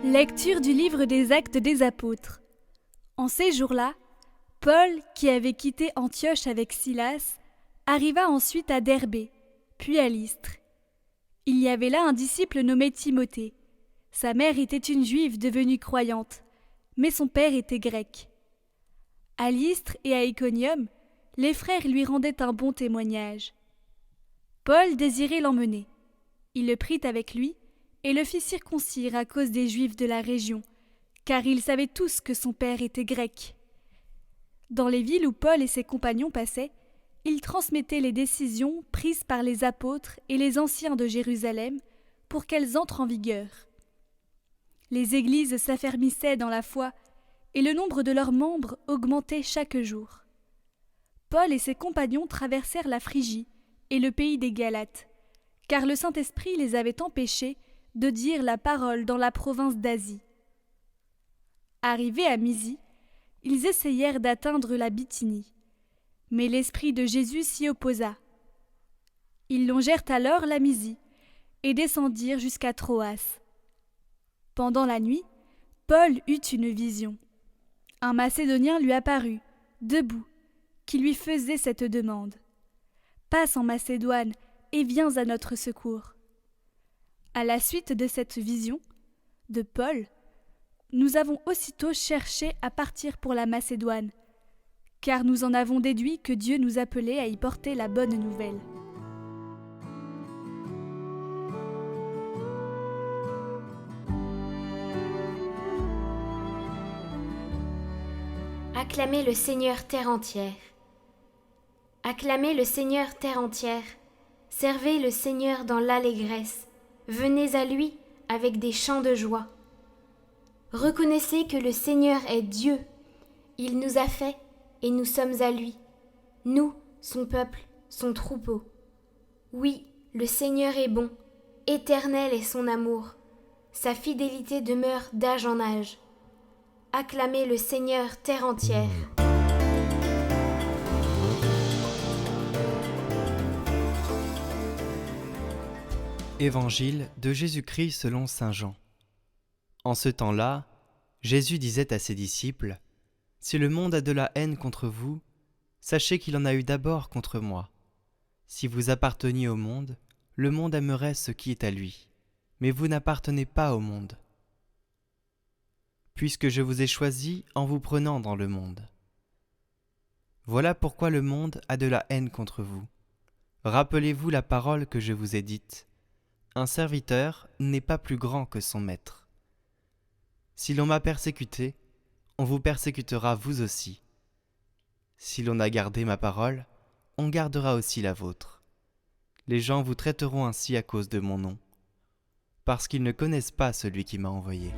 Lecture du livre des Actes des Apôtres. En ces jours-là, Paul, qui avait quitté Antioche avec Silas, arriva ensuite à Derbé, puis à Lystre. Il y avait là un disciple nommé Timothée. Sa mère était une juive devenue croyante, mais son père était grec. À Lystre et à Iconium, les frères lui rendaient un bon témoignage. Paul désirait l'emmener. Il le prit avec lui et le fit circoncire à cause des Juifs de la région, car ils savaient tous que son père était grec. Dans les villes où Paul et ses compagnons passaient, ils transmettaient les décisions prises par les apôtres et les anciens de Jérusalem pour qu'elles entrent en vigueur. Les églises s'affermissaient dans la foi et le nombre de leurs membres augmentait chaque jour. Paul et ses compagnons traversèrent la Phrygie et le pays des Galates, car le Saint-Esprit les avait empêchés de dire la parole dans la province d'Asie. Arrivés à Mysie, ils essayèrent d'atteindre la Bithynie, mais l'Esprit de Jésus s'y opposa. Ils longèrent alors la Mysie et descendirent jusqu'à Troas. Pendant la nuit, Paul eut une vision. Un Macédonien lui apparut, debout, qui lui faisait cette demande. « Passe en Macédoine et viens à notre secours. » À la suite de cette vision de Paul, nous avons aussitôt cherché à partir pour la Macédoine, car nous en avons déduit que Dieu nous appelait à y porter la bonne nouvelle. Acclamez le Seigneur terre entière. Acclamez le Seigneur terre entière. Servez le Seigneur dans l'allégresse. Venez à lui avec des chants de joie. Reconnaissez que le Seigneur est Dieu. Il nous a fait et nous sommes à lui. Nous, son peuple, son troupeau. Oui, le Seigneur est bon. Éternel est son amour. Sa fidélité demeure d'âge en âge. Acclamez le Seigneur terre entière. Évangile de Jésus-Christ selon saint Jean. En ce temps-là, Jésus disait à ses disciples : « Si le monde a de la haine contre vous, sachez qu'il en a eu d'abord contre moi. Si vous apparteniez au monde, le monde aimerait ce qui est à lui, mais vous n'appartenez pas au monde. Puisque je vous ai choisi en vous prenant dans le monde. Voilà pourquoi le monde a de la haine contre vous. Rappelez-vous la parole que je vous ai dite. Un serviteur n'est pas plus grand que son maître. Si l'on m'a persécuté, on vous persécutera vous aussi. Si l'on a gardé ma parole, on gardera aussi la vôtre. Les gens vous traiteront ainsi à cause de mon nom, parce qu'ils ne connaissent pas celui qui m'a envoyé. »